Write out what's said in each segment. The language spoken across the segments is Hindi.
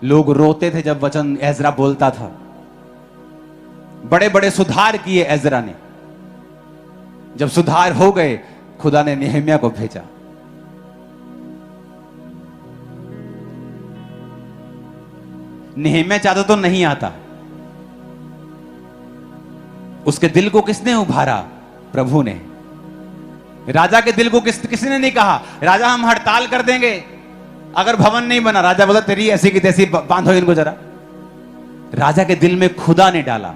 लोग रोते थे जब वचन एजरा बोलता था। बड़े बड़े सुधार किए एजरा ने। जब सुधार हो गए, खुदा ने नेहम्याह को भेजा। नेहम्याह चाहता तो नहीं आता। उसके दिल को किसने उभारा? प्रभु ने। राजा के दिल को किसने नहीं कहा राजा हम हड़ताल कर देंगे अगर भवन नहीं बना। राजा बोला तेरी ऐसी की तैसी, बांधो इनको जरा। राजा के दिल में खुदा ने डाला।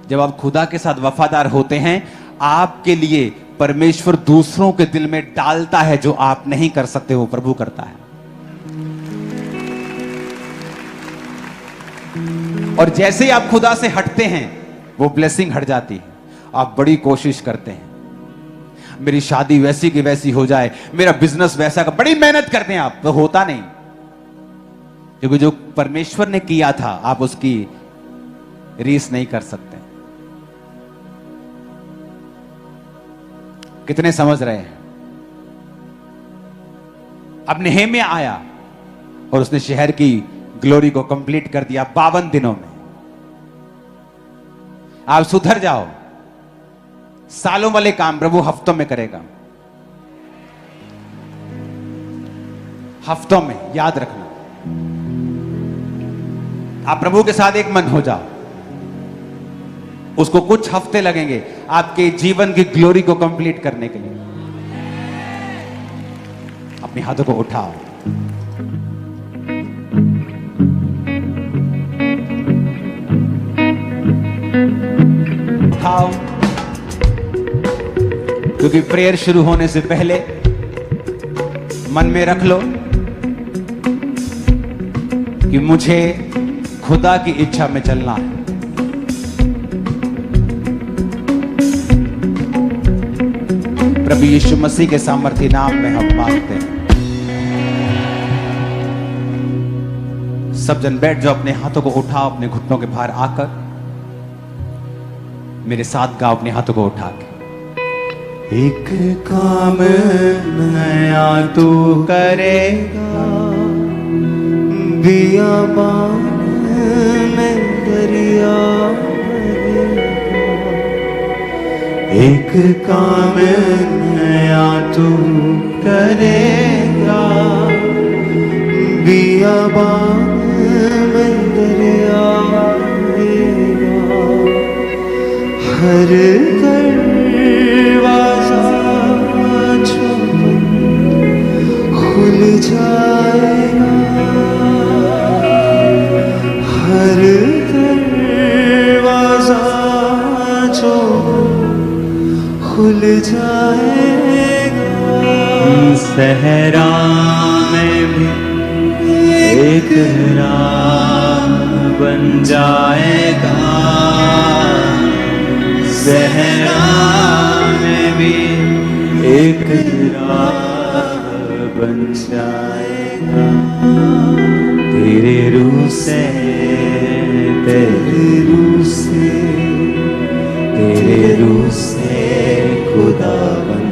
जब आप खुदा के साथ वफादार होते हैं, आपके लिए परमेश्वर दूसरों के दिल में डालता है जो आप नहीं कर सकते, वो प्रभु करता है। और जैसे ही आप खुदा से हटते हैं, वो ब्लेसिंग हट जाती है। आप बड़ी कोशिश करते हैं, मेरी शादी वैसी की वैसी हो जाए, मेरा बिजनेस वैसा का, बड़ी मेहनत करते हैं आप, तो होता नहीं। क्योंकि जो परमेश्वर ने किया था, आप उसकी रीस नहीं कर सकते। कितने समझ रहे हैं? अब नेहम्याह आया और उसने शहर की ग्लोरी को कंप्लीट कर दिया 52 दिनों में। आप सुधर जाओ। सालों वाले काम प्रभु हफ्तों में करेगा। हफ्तों में, याद रखना। आप प्रभु के साथ एक मन हो जाओ। उसको कुछ हफ्ते लगेंगे आपके जीवन की ग्लोरी को कंप्लीट करने के लिए। अपने हाथों को उठाओ। उठाओ, क्योंकि प्रेयर शुरू होने से पहले मन में रख लो कि मुझे खुदा की इच्छा में चलना है। प्रभु यीशु मसीह के सामर्थी नाम में हम मांगते हैं। सब जन बैठ जाओ, अपने हाथों को उठाओ, अपने घुटनों के बाहर आकर मेरे साथ गाओ, अपने हाथों को उठा के। एक काम नया तू करेगा, बियाबान में दरिया बहेगा। एक काम नया तू करेगा, बियाबान में दरिया बहेगा। हर दरवाजा जो खुल जाएगा, हर दरवाजा जो खुल जाएगा। सहरा में भी एक राह बन जाएगा, सहरा में भी एक राह बन जाएगा। तेरे रूह से, तेरे रूह से, तेरे रूह से खुदा बन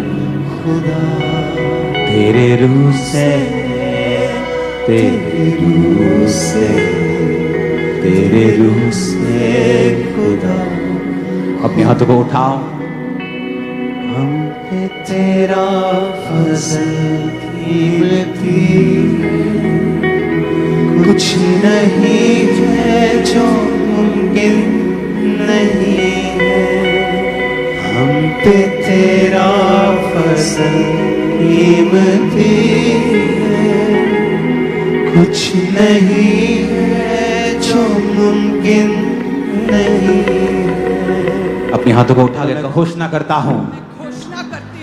खुदा। तेरे रूह से, तेरे रूह से, तेरे रूह से खुदा। अपने हाथों को उठाओ। हम पे तेरा फजल कीमती, कुछ नहीं है जो मुमकिन नहीं है। हम पे तेरा फजल कीमती है, कुछ नहीं है जो मुमकिन नहीं है। अपने हाथों को उठा के घोषणा करता हूँ,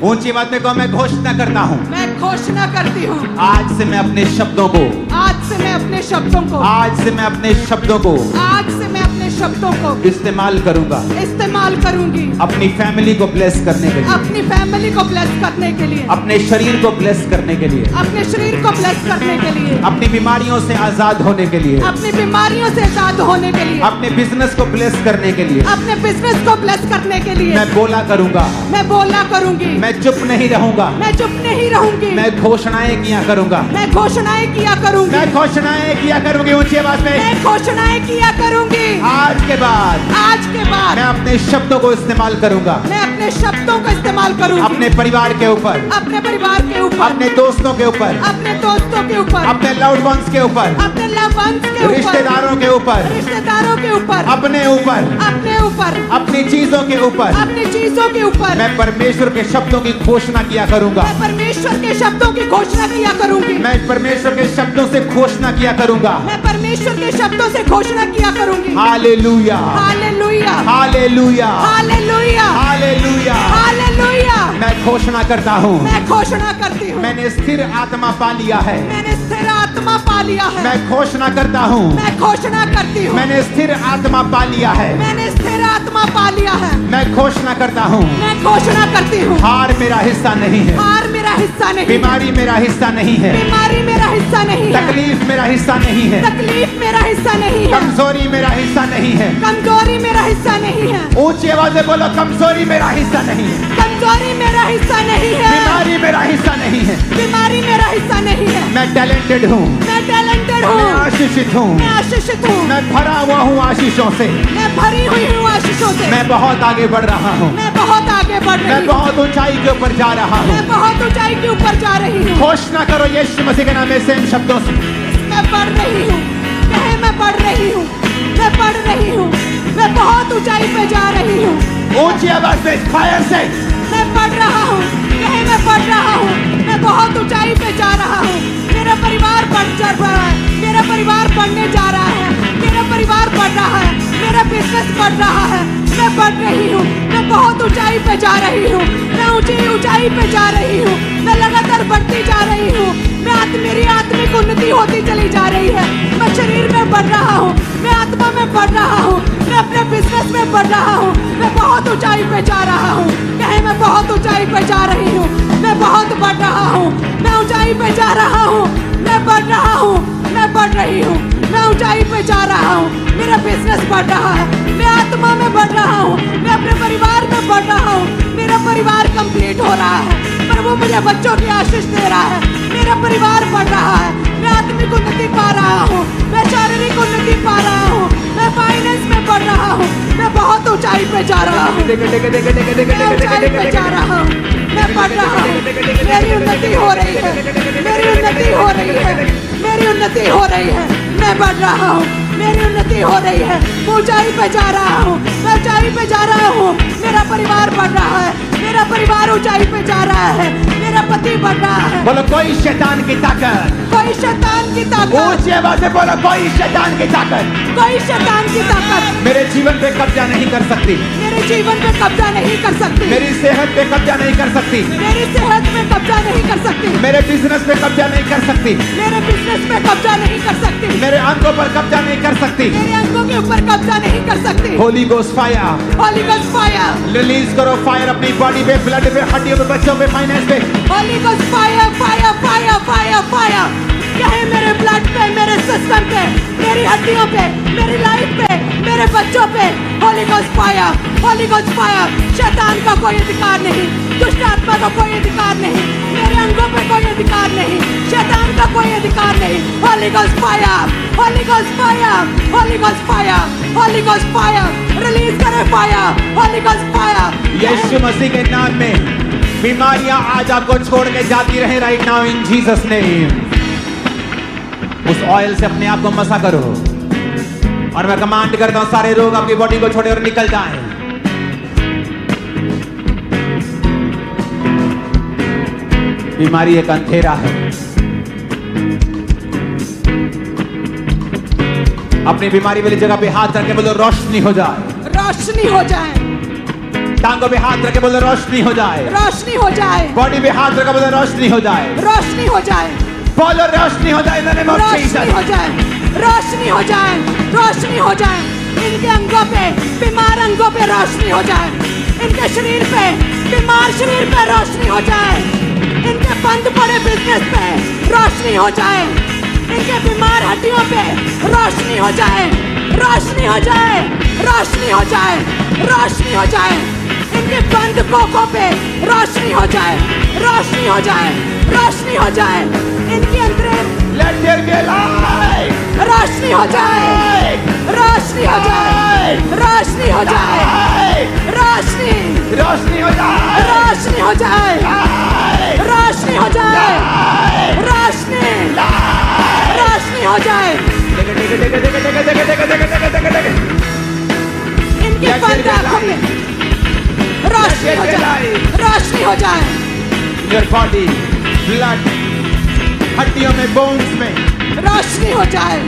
ऊंची बात में कहो, मैं घोषणा करता हूँ, मैं घोषणा करती हूँ। आज से मैं अपने शब्दों को, आज से मैं अपने शब्दों को, आज से मैं अपने शब्दों को, आज से मैं अपने शब्दों को इस्तेमाल करूंगा इस्तेमाल करूंगी अपनी फैमिली को ब्लेस करने के लिए, अपनी फैमिली को ब्लेस करने के लिए, अपने शरीर को ब्लेस करने के लिए, अपने शरीर को ब्लेस करने के लिए, अपनी बीमारियों से आजाद होने के लिए, अपनी बीमारियों से आजाद होने के लिए, अपने बिजनेस को ब्लेस करने के लिए अपने बिजनेस को ब्लेस करने के लिए मैं बोला करूंगा, मैं बोला करूंगी, मैं चुप नहीं रहूंगा, मैं चुप नहीं रहूंगी, मैं घोषणाएं किया करूंगा, मैं घोषणाएं किया करूंगी, मैं घोषणाएं किया करूंगी ऊंची आवाज में। मैं घोषणाएं किया करूंगी। आज के बाद मैं अपने शब्दों को इस्तेमाल करूंगा, मैं अपने शब्दों का इस्तेमाल करूंगी, अपने परिवार के ऊपर, अपने परिवार के ऊपर, अपने दोस्तों के ऊपर, अपने दोस्तों के ऊपर, अपने लव्ड वंस के ऊपर, अपने लव वंस के ऊपर, रिश्तेदारों के ऊपर, रिश्तेदारों के ऊपर, अपने ऊपर, अपने ऊपर, अपनी चीजों के ऊपर, अपनी चीजों के ऊपर मैं परमेश्वर के शब्दों की घोषणा किया करूंगा, मैं परमेश्वर के शब्दों की घोषणा किया करूंगी, मैं परमेश्वर के शब्दों से घोषणा किया करूंगा, मैं परमेश्वर के शब्दों से घोषणा किया करूंगी। Hallelujah, hallelujah, hallelujah, hallelujah, hallelujah. Hallelujah. मैं घोषणा करता हूँ, मैं घोषणा करती हूँ, मैंने स्थिर आत्मा पा लिया है, मैंने स्थिर आत्मा पा लिया है, मैं घोषणा करता हूँ, मैं घोषणा करती हूँ, मैंने स्थिर आत्मा पा लिया है, मैंने स्थिर आत्मा पा लिया है, मैं घोषणा करता हूँ, मैं घोषणा करती हूँ, हार मेरा हिस्सा नहीं है, हार मेरा हिस्सा नहीं, बीमारी मेरा हिस्सा नहीं है, बीमारी मेरा हिस्सा नहीं है, तकलीफ मेरा हिस्सा नहीं है, तकलीफ मेरा हिस्सा नहीं है, कमजोरी मेरा हिस्सा नहीं है, कमजोरी मेरा हिस्सा नहीं है, ऊंची आवाज से बोलो कमजोरी मेरा हिस्सा नहीं है, कमजोरी मेरा हिस्सा नहीं है, बीमारी मेरा हिस्सा नहीं है, बीमारी मेरा हिस्सा नहीं है, मैं टैलेंटेड हूँ, मैं टैलेंटेड हूँ, मैं आशीषित हूँ, मैं आशीषित हूँ, मैं भरा हुआ हूँ आशीषों से, मैं भरी हुई हूँ आशीषों से, मैं बहुत आगे बढ़ रहा हूँ, मैं बहुत आगे बढ़ मैं रही हूँ, बहुत ऊंचाई के ऊपर जा रहा हूँ। मैं बहुत ऊंचाई के ऊपर जा रही हूँ, घोषणा करो यीशु मसीह के नाम से इन शब्दों से, मैं बढ़ रही हूँ, कहे मैं बढ़ रही हूँ, मैं बढ़ रही हूँ, मैं बहुत ऊंचाई पे जा रही हूँ, ऊंची आवाज में फायर से, मैं बढ़ रहा हूँ, कहे मैं बढ़ रहा हूँ, मैं बहुत ऊंचाई पे जा रहा हूँ, मेरा परिवार बढ़ जा रहा है, मेरा परिवार बढ़ने जा रहा है, मेरा परिवार बढ़ रहा है, मेरा बिजनेस बढ़ रहा है, मैं बढ़ रही हूँ, मैं बहुत ऊंचाई पे जा रही हूँ, मैं ऊंचाई पे जा रही हूँ, मैं लगातार बढ़ती जा रही हूँ, मेरी आत्मिक उन्नति होती चली जा रही है, मैं शरीर में बढ़ रहा हूँ, मैं आत्मा में बढ़ रहा हूँ, मैं अपने बिजनेस में बढ़ रहा हूँ, मैं बहुत ऊंचाई पे जा रहा हूँ, कहे मैं बहुत ऊंचाई पे जा रही हूँ, मैं बहुत बढ़ रहा हूँ, मैं ऊंचाई पे जा रहा हूँ, मैं बढ़ रहा हूँ, मैं बढ़ रही हूँ, मैं ऊंचाई पे जा रहा हूँ, मेरा बिजनेस बढ़ रहा है, मैं आत्मा में बढ़ रहा हूँ, मैं अपने परिवार में बढ़ रहा हूँ, मेरा परिवार कंप्लीट हो रहा है, प्रभु मुझे बच्चों की आशीष दे रहा है, मेरा परिवार बढ़ रहा है, मैं आत्मिक उन्नति पा रहा हूँ, मैं शारीरिक उन्नति पा रहा हूँ, मैं फाइनेंस में बढ़ रहा हूँ, मैं बहुत ऊंचाई पे जा रहा हूँ, मैं ऊंचाई पे जा रहा हूँ, मैं बढ़ रहा हूँ, मेरी उन्नति हो रही है, मेरी उन्नति हो रही है, मेरी उन्नति हो रही है, मैं बढ़ रहा हूँ, मेरी उन्नति हो रही है, मैं ऊंचाई पे जा रहा हूँ, मैं ऊंचाई पे जा रहा हूँ, मेरा परिवार बढ़ रहा है, मेरा परिवार ऊंचाई पे जा रहा है, मेरा पति बढ़ रहा है। बोलो कोई शैतान की ताकत, कोई शैतान की ताकत, ऊंची आवाज से बोलो कोई शैतान की ताकत कोई शैतान की ताकत मेरे जीवन पे कब्जा नहीं कर सकती, मेरे जीवन पे कब्जा नहीं कर सकती, मेरी सेहत पे कब्जा नहीं कर सकती, मेरी सेहत पे कब्जा नहीं कर सकती, मेरे बिजनेस पे कब्जा नहीं कर सकती, मेरे बिजनेस पे कब्जा नहीं कर सकती, मेरे अंगों पर कब्जा नहीं कर सकती। मेरे अंगों के ऊपर कब्जा नहीं कर सकती। Holi ghost fire, Holi ghost fire, release करो फायर अपनी बॉडी पे, ब्लड पे, हड्डियों पे, बच्चों पे, फाइनेंस पे। Holi ghost fire, fire, fire, fire, fire, चाहे मेरे ब्लड पे, मेरे सिस्टम पे, मेरी हड्डियों पे, मेरी लाइफ पे, मेरे बच्चों पे, Holi ghost fire, Holi ghost fire. शैतान का कोई अधिकार नहीं, दुष्ट आत्मा का कोई अधिकार नहीं, मेरे अंगों पे कोई अधिकार नहीं, शैतान का कोई अधिकार नहीं। Holi ghost fire, Holi ghost fire, Holi ghost fire, Holi ghost fire, release करे फायर, होली गोस्ट फायर। यीशु मसीह के नाम में बीमारियां आज आपको छोड़ के जाती रहे right now in Jesus name. उस ऑयल से अपने आप को मसा करो और मैं कमांड करता हूं सारे रोग आपकी बॉडी को छोड़े और निकल जाएं। बीमारी एक अंधेरा है, अपनी बीमारी वाली जगह पे हाथ रख के बोलो रोशनी हो जाए, रोशनी हो जाए। टांगों पे हाथ रख के बोलो रोशनी हो जाए, रोशनी हो जाए। बॉडी पे हाथ रख के बोलो रोशनी हो जाए, रोशनी हो जाए, बोलो रोशनी हो जाए, रोशनी हो जाए, रोशनी हो जाए, रोशनी हो जाए, इनके अंगों पे, बीमार अंगों पे रोशनी हो जाए। इनके शरीर पे, बीमार शरीर पे रोशनी हो जाए। इनके बंद पड़े बिजनेस पे रोशनी हो जाए। इनके बीमार हड्डियों पे रोशनी हो जाए, रोशनी हो जाए, रोशनी हो जाए, रोशनी हो जाए। इनके बंद कोखों पे रोशनी हो जाए, रोशनी हो जाए, रोशनी हो जाए। इनके अंदर Let there be a light. रोशनी हो जाए, रोशनी हो जाए, रोशनी हो जाए, रोशनी, रोशनी हो जाए, रोशनी हो जाए, रोशनी हो जाए, रोशनी, रोशनी हो जाए। इनकी बंद आंखों में रोशनी हो जाए, रोशनी हो जाए। Your body, blood, हड्डियों में, बोन्स में, रोशनी हो जाए,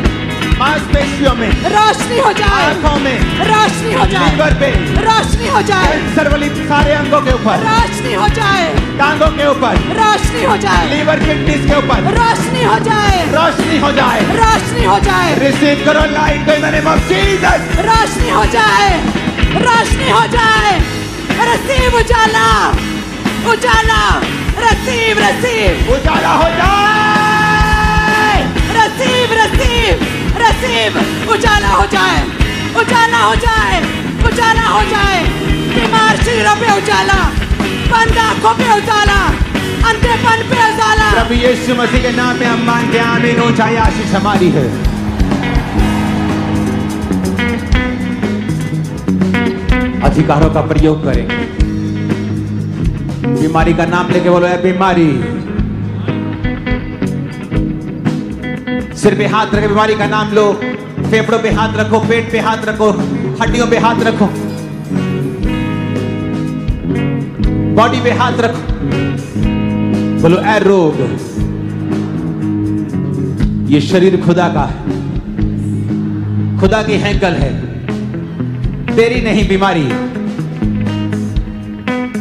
मांसपेशियों में, रोशनी हो जाए, आंखों में, रोशनी हो जाए, लीवर पे, रोशनी हो जाए, कैंसर वाली सारे अंगों के ऊपर, रोशनी हो जाए, टांगों के ऊपर, रोशनी हो जाए, लीवर किडनीज के ऊपर रोशनी हो जाए, रोशनी हो जाए। रोशनी हो जाए, रिसीव करो लाइट को in the name of Jesus. रोशनी हो जाए, रोशनी हो जाए। रिसीव उजाला, उजाला, रिसीव, रिसीव, उजाला हो जाए, रिसीव, रिसीव, रिसीव, उजाला हो जाए, उजाला हो जाए, उजाला हो जाए। बीमार शरीरों पे उजाला, बंद आंखों पे उजाला, अंधेपन पे उजाला। प्रभु यीशु मसीह के नाम में हम मानते हैं, आमीन। ऊंचाई आशीष हमारी है। अधिकारों का प्रयोग करेंगे। बीमारी का नाम लेके बोलो, है बीमारी। सिर पे हाथ रखे, बीमारी का नाम लो। फेफड़ों पे हाथ रखो, पेट पे हाथ रखो, हड्डियों पे हाथ रखो, बॉडी पे हाथ रखो, बोलो ए रोग, ये शरीर खुदा का है, खुदा की हैंकल है, तेरी नहीं बीमारी।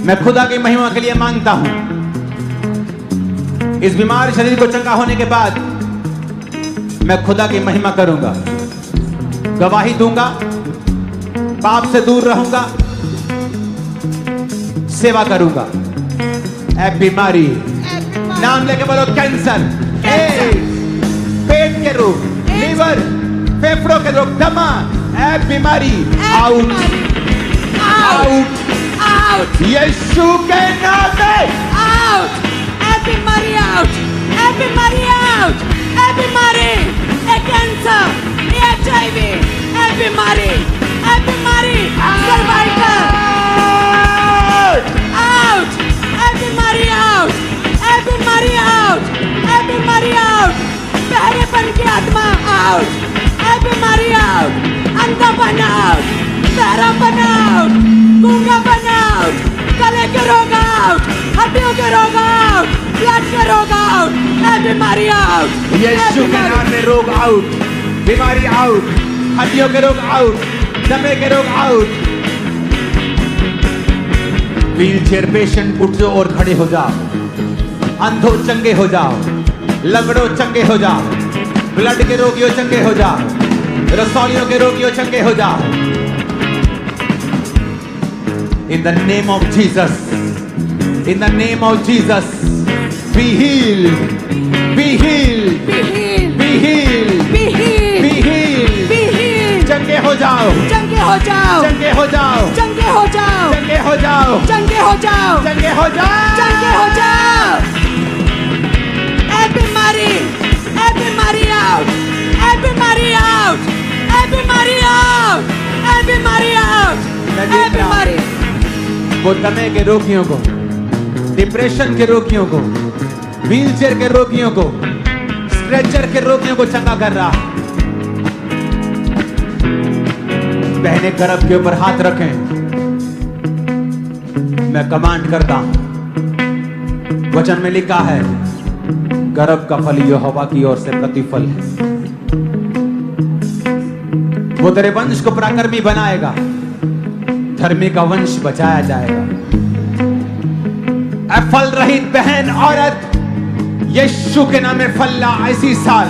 मैं खुदा की महिमा के लिए मांगता हूं, इस बीमार शरीर को चंगा होने के बाद मैं खुदा की महिमा करूंगा, गवाही दूंगा, पाप से दूर रहूंगा, सेवा करूंगा। ए बीमारी, नाम लेके बोलो कैंसर, पेट के रोग, लीवर, फेफड़ों के रोग, दमा, ए बीमारी आउट, आउट, आउट, यीशु के नाम में आउट। ए बीमारी आउट, ए बीमारी आउट, ए बीमारी, ए कैंसर, ए HIV, ए बीमारी, सर्वाइकल आउट, ए बीमारी आउट, ए बीमारी आउट, ए बीमारी आउट। बहरेपन की आत्मा आउट, ए बीमारी आउट, अंधापन आउट, बहरापन आउट, गूंगापन आउट, गले के रोग आउट, हड्डियों के रोग आउट, ब्लड के रोग आउट, ए बीमारी आउट। यीशु के नाम में रोग आउट, बीमारी आउट, हड्डियों के रोग आउट, दमे के रोग आउट। व्हील चेयर पेशेंट उठ जाओ और खड़े हो जाओ, अंधो चंगे हो जाओ, लंगड़ो चंगे हो जाओ, ब्लड के रोगियों चंगे हो जाओ, रसौलियों के रोगियों चंगे हो जाओ। In the name of Jesus, in the name of Jesus, be healed, be healed, Be healed, be healed, be healed, be healed। be healed। चंगे हो जाओ, चंगे हो जाओ, चंगे हो जाओ, चंगे हो जाओ, चंगे हो जाओ, चंगे हो जाओ, चंगे हो जाओ, चंगे हो जाओ। ए बीमारी, ए बीमारी आउट, ए बीमारी आउट, ए बीमारी आउट, ए बीमारी आउट, ए बीमारी। वो दमे के रोगियों को, डिप्रेशन के रोगियों को, व्हीलचेयर के रोगियों को, स्ट्रेचर के रोगियों को चंगा कर रहा है। बहने गर्भ के ऊपर हाथ रखें, मैं कमांड करता हूं। वचन में लिखा है, गर्भ का फल यहोवा की ओर से प्रतिफल है। वो तेरे वंश को पराक्रमी बनाएगा, धर्मी का वंश बचाया जाएगा। फल रहित बहन औरत, यीशु के नाम में फल ला ऐसी साल।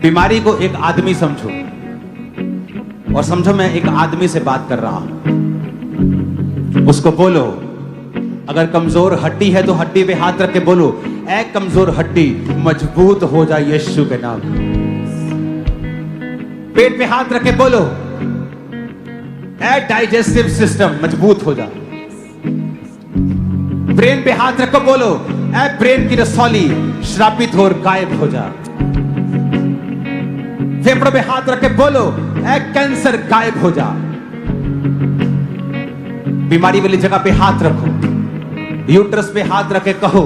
बीमारी को एक आदमी समझो, और समझो मैं एक आदमी से बात कर रहा हूं। उसको बोलो, अगर कमजोर हड्डी है तो हड्डी पे हाथ रख के बोलो, ऐ कमजोर हड्डी मजबूत हो जा यीशु के नाम। पेट पे हाथ रख के बोलो, ऐ डाइजेस्टिव सिस्टम मजबूत हो जा। ब्रेन पे हाथ रखो, बोलो, ऐ ब्रेन की रसौली श्रापित हो और गायब हो जा। फेफड़ों पे हाथ रख के बोलो, ऐ कैंसर गायब हो जा। बीमारी वाली जगह पे हाथ रखो, यूट्रस पे हाथ रख के कहो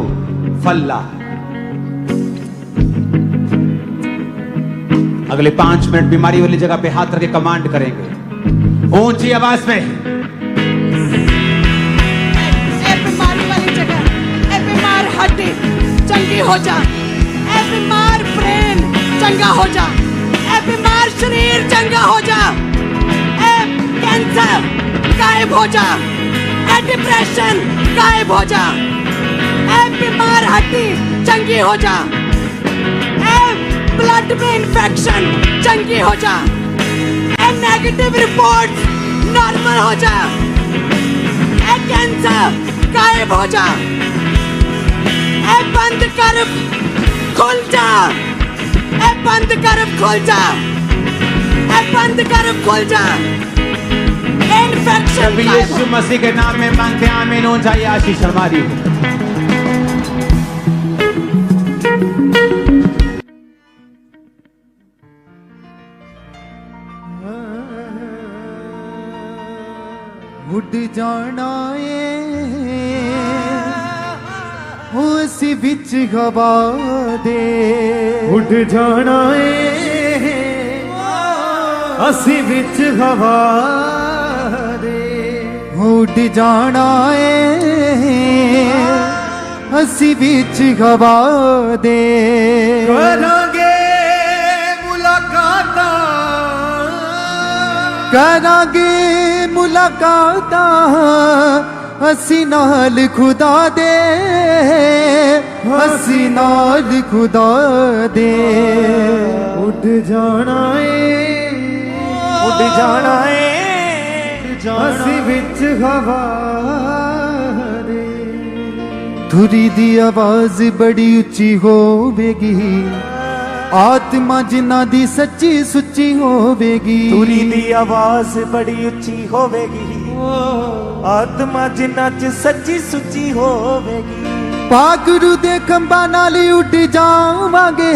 फल्ला। अगले 5 मिनट बीमारी वाली जगह पे हाथ रख के कमांड करेंगे ऊंची आवाज में। बीमारी वाली जगह, ए बीमार हड्डी चंगी हो जा, ए बीमार ब्रेन चंगा हो जा, ए बीमार शरीर चंगा हो जा, ए कैंसर गायब हो जा, ए डिप्रेशन गायब हो जा, ए बीमार हड्डी चंगी हो जा, ए ब्लड में इंफेक्शन चंगी हो जा, ए नेगेटिव रिपोर्ट्स नॉर्मल हो जा, ए कैंसर गायब हो जा, ए बंद कर खुल जा, ए बंद कर खुल जा, ए बंद कर खुल जा, इन्फेक्शन जब यीशु मसीह के नाम में मांगते हैं आमीन हो जाए। आशीष हमारी हो। उड़ जाना उस बिच हवा दे, उड़ जाना असी बिच हवा दे, उड़ जाना असी बिच हवा दे। करांगे मुलाकात, करांगे मुलाकात असी नाल खुदा दे, असी नाल खुदा दे। उड़ जाना उड़ जाना असी विच हवा दे। तुरी दी आवाज बड़ी उच्ची होवेगी, आत्मा जिन्ना दी सच्ची सुच्ची होवेगी। तुरी दी आवाज बड़ी उच्ची होवेगी, आत्मा जिन्ना च सच्ची सुच्ची होवेगी। पाखरू दे खंबा नाल उड़ जावांगे,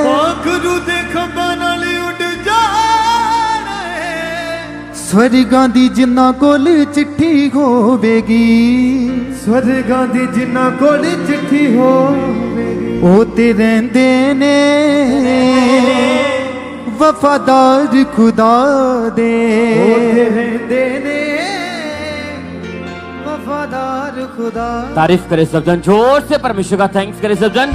पाखरू दे खंबा नाल उड़ जाना है। स्वर्गां दी जिन्ना कोल चिट्ठी होवेगी, स्वर्गां दी जिन्ना कोल चिट्ठी होवेगी। ओ ते रहंदे ने वफादार खुदा दे, ओ ते रहंदे ने वफादार खुदा। तारीफ करे सब जन, जोर से परमेश्वर का थैंक्स करे सब जन।